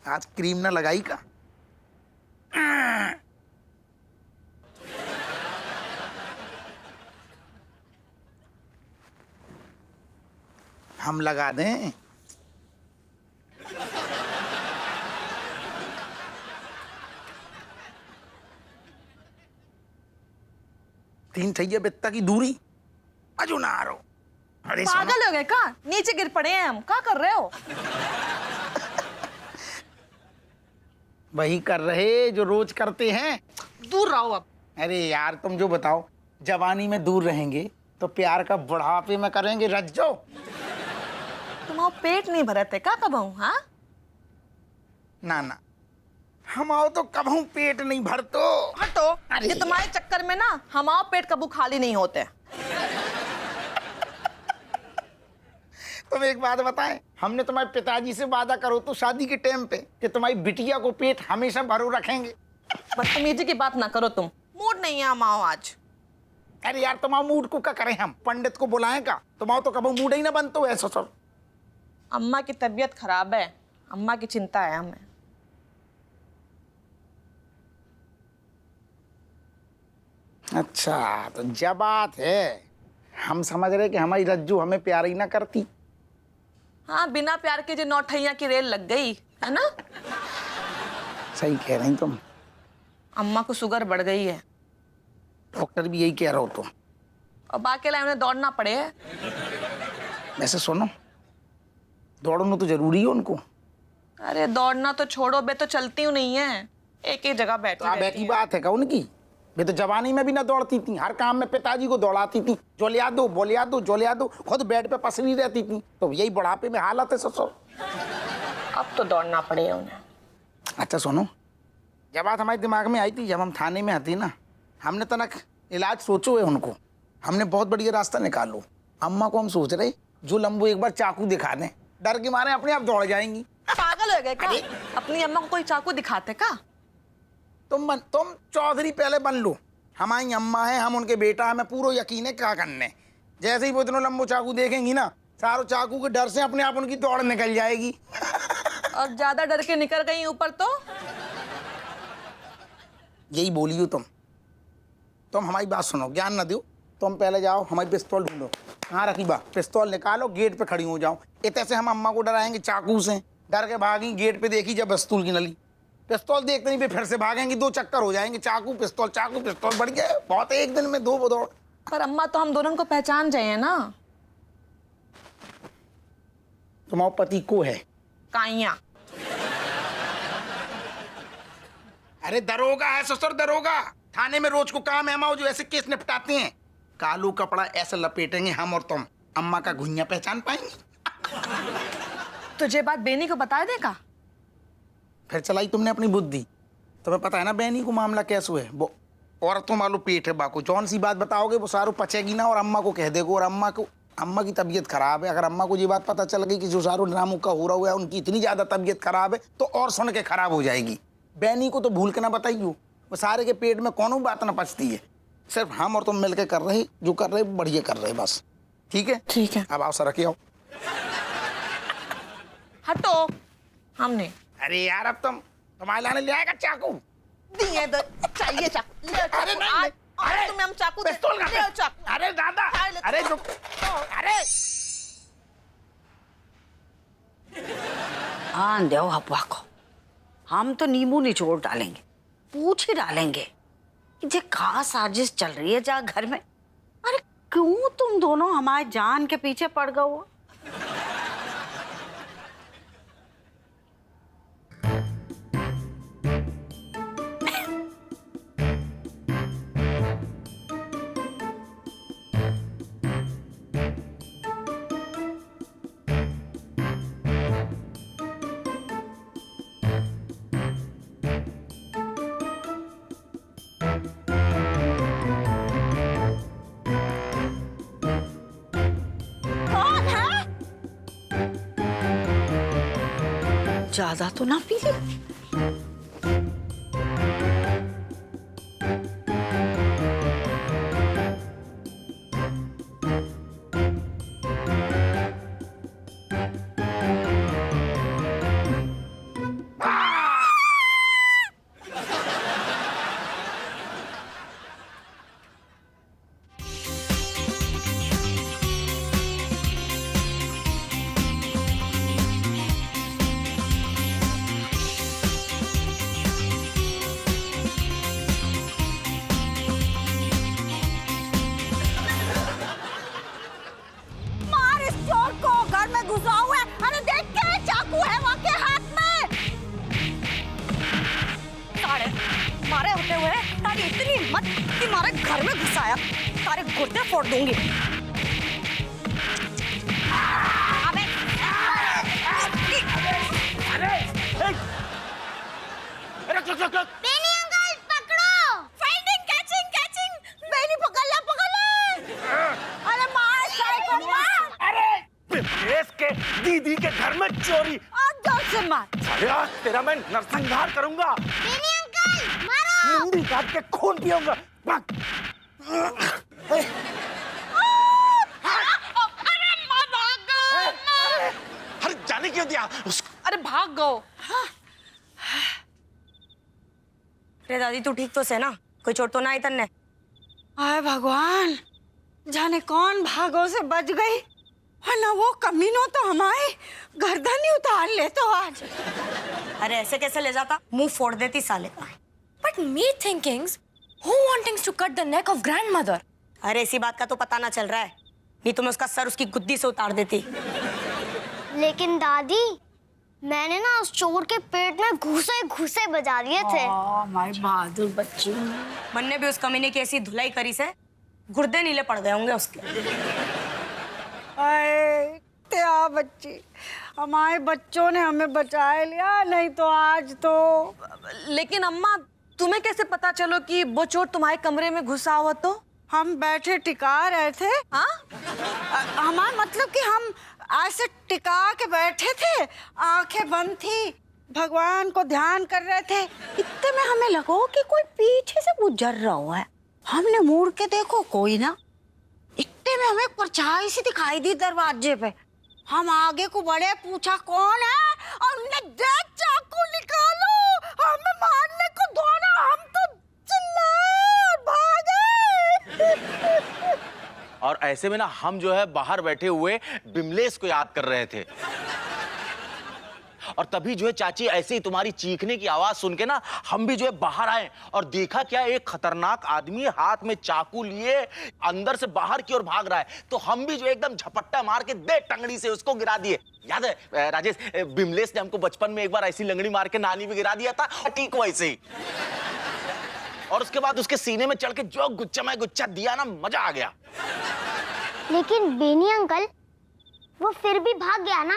आज क्रीम ना लगाई का? हम लगा दें? तीन छैया बित्ता की दूरी अजू ना आ रहो। अरे पागल हो गए का? नीचे गिर पड़े हैं हम, क्या कर रहे हो? वही कर रहे जो रोज करते हैं। दूर रहो अब। अरे यार तुम जो बताओ, जवानी में दूर रहेंगे तो प्यार का बुढ़ापे में करेंगे रज्जो। तुम्हारा पेट नहीं भरे थे का कब हूँ? हाँ ना ना, हम आओ तो कभू पेट नहीं भरतो। हटो। ये तुम्हारे चक्कर में ना हमारा पेट कबू खाली नहीं होते। तुम एक बात बताएं, हमने तुम्हारे पिताजी से वादा करो तो शादी के टाइम पे कि तुम्हारी बिटिया को पेट हमेशा भरो रखेंगे। बदतमीजी की बात ना करो तुम। मूड नहीं है हमारा आज। अरे यार तुम्हारा मूड को क्या करें, हम पंडित को बुलाएं का? तुम्हारा तो कभी मूड ही ना बनतो ऐसा सब। अम्मा की तबीयत खराब है, अम्मा की चिंता है हमें। अच्छा तो जब बात है, हम समझ रहे कि हमारी रज्जू हमें प्यार ही ना करती। हाँ, बिना प्यार के जो नौठैया की रेल लग गई है ना। सही कह रही तुम। अम्मा को शुगर बढ़ गई है। डॉक्टर भी यही कह रहा हो तो। और बाकी लाइन उन्हें दौड़ना पड़े है। वैसे सुनो, दौड़ना तो जरूरी है उनको। अरे दौड़ना तो छोड़ो, बे तो चलती हूँ नहीं है, एक ही जगह बैठी तो रहती की है। बात है का उनकी? वे तो जवानी में भी ना दौड़ती थी, हर काम में पिताजी को दौड़ाती थी। जो लिया दो, वो लिया दो, जो लिया दो, खुद बेड पे पसरी रहती थी। तो यही बुढ़ापे में हालत है ससुर। अब तो दौड़ना पड़ेगा उन्हें। अच्छा सुनो, जब बात हमारे दिमाग में आई थी, जब हम थाने में आती ना, हमने तनक इलाज सोचो है उनको। हमने बहुत बढ़िया रास्ता निकालो। अम्मा को हम सोच रहे जो लंबू एक बार चाकू दिखा दें, डर के मारे अपने आप दौड़ जाएंगी। पागल हो गए क्या? अपनी अम्मा को कोई चाकू दिखाते का? तुम चौधरी पहले बन लो। हमारी अम्मा है, हम उनके बेटा है, हमें पूरा यकीन है क्या करने। जैसे ही वो इतना लंबू चाकू देखेंगी ना, सारो चाकू के डर से अपने आप उनकी दौड़ निकल जाएगी। और ज्यादा डर के निकल गई ऊपर तो? यही बोलियो तुम हमारी बात सुनो, ज्ञान न दो। तुम पहले जाओ, हमारी पिस्तौल ढूंढो। कहाँ रखी बा? पिस्तौल निकालो, गेट पे खड़ी हो जाओ। इतने से हम अम्मा को डराएंगे चाकू से, डर के भागी। गेट पे देखी जब पिस्तौल की नली, पिस्तौल देखते नहीं पे फिर से भागेंगी। 2 चक्कर हो जाएंगे, चाकू पिस्तौल बढ़ गया। बहुत है, एक दिन में 2 दौड़। पर अम्मा तो हम दोनों को पहचान जाए है ना। तुम्हारे पति को है काइया। अरे दरोगा है ससुर, दरोगा। थाने में रोज को काम है अम्मा जो ऐसे केस निपटाते हैं। कालू कपड़ा ऐसे लपेटेंगे हम और तुम, अम्मा का घुइयां पहचान पाएंगे। तुझे बात बेनी को बता देगा? फिर चलाई तुमने अपनी बुद्धि। तुम्हें पता है ना बेनी को मामला कैसे है। वो औरतों मालूम पेट है बाको, जौन सी बात बताओगे वो सारो पचेगी ना, और अम्मा को कह देगो। और अम्मा की तबीयत खराब है। अगर अम्मा को ये बात पता चल गई कि जो सारो ड्रामों का हो रहा है, उनकी इतनी ज्यादा तबीयत खराब है, तो और सुन के खराब हो जाएगी। बेनी को तो भूल के ना बताइयो, वो सारे के पेट में कौन बात ना पचती है। सिर्फ हम और तुम मिलकर कर रहे, जो कर रहे बढ़िया कर रहे बस। ठीक है? ठीक है। अब आओ सर, रखे आओ। हटो। हमने अरे यार अब तुम्हारे लाने ले आएगा चाकू। दिए दो, चाहिए चाकू। ले चाकू। अरे नहीं, आज अरे तुम्हें हम चाकू दे। पिस्तौल का ले चाकू। अरे दादा, अरे जो अरे हाँ देव हवा को हम तो नींबू निचोड़ डालेंगे, पूछ ही डालेंगे कि जे कहा साजिश चल रही है जा घर में। अरे क्यों तुम दोनों हमारे जान के पीछे पड़ गए हो? ज्यादा तो ना पी ली? घर में घुसाया, सारे गुर्दे फोड़ दूंगी। अबे बेनी अंकल पकड़ो। Finding catching catching. बेनी पकड़ ले। अरे मार साइको मार। अरे बिमलेश के दीदी के घर में चोरी। आज जोर से मार। अरे आज तेरा मैं नरसंहार करूंगा। बेनी अंकल मारो। मुंडी काट के खून पियूंगा। भाग। अरे जाने क्यों दिया उसको? अरे भाग गो। रे दादी तू ठीक तो से ना? कोई चोट तो ना आई तन्ने? हाय भगवान, जाने कौन भागों से बच गई, वरना वो कमीनों तो हमारे गर्दन ही उतार ले तो आज। अरे ऐसे कैसे ले जाता? मुंह फोड़ देती साले का। But me thinkings, who wantings to cut the neck of grandmother? अरे इसी बात का तो पता ना चल रहा है, नहीं तो मैं उसका सर उसकी गुद्दी से उतार देती। लेकिन दादी, मैंने ना उस चोर के पेट में घुसे घुसे बजा दिए थे। हमारी बहादुर बच्ची। मन ने भी उस कमीने की ऐसी धुलाई करी से गुर्दे नीले पड़ गए होंगे उसके। अरे त्या बच्ची, हमारे बच्चों ने हमें बचा लिया, नहीं तो आज तो। लेकिन अम्मा, तुम्हें कैसे पता चलो कि वो चोर तुम्हारे कमरे में घुसा हुआ? तो हम बैठे टिका रहे थे। हाँ, हमारा मतलब कि हम ऐसे टिका के बैठे थे, आंखें बंद थी, भगवान को ध्यान कर रहे थे। इतने में हमें लगा कि कोई पीछे से गुजर रहा हुआ है। हमने मुड़ के देखो, कोई ना। इतने में हमें परछाई सी दिखाई दी दरवाजे पे। हम आगे को बढ़े, पूछा कौन है, और उन्होंने देख चाकू निकालो, हमें मारने को दौड़ा। हम तो चिल्लाए और भागे। और ऐसे में ना हम जो है बाहर बैठे हुए बिमलेश को याद कर रहे थे, और तभी जो है चाची ऐसे ही तुम्हारी चीखने की आवाज सुन के ना हम भी जो है बाहर आए और देखा क्या, एक खतरनाक आदमी हाथ में चाकू लिए अंदर से बाहर की ओर भाग रहा है। तो हम भी जो है एकदम झपट्टा मार के दे टंगड़ी से उसको गिरा दिए। याद है राजेश, बिमलेश ने हमको बचपन में एक बार ऐसी लंगड़ी मार के नानी भी गिरा दिया था, ठीक वैसे ही। और उसके बाद उसके सीने में चढ़ के जो गुच्चा में गुच्चा दिया ना, मजा आ गया। लेकिन बेनी अंकल, वो फिर भी भाग गया ना।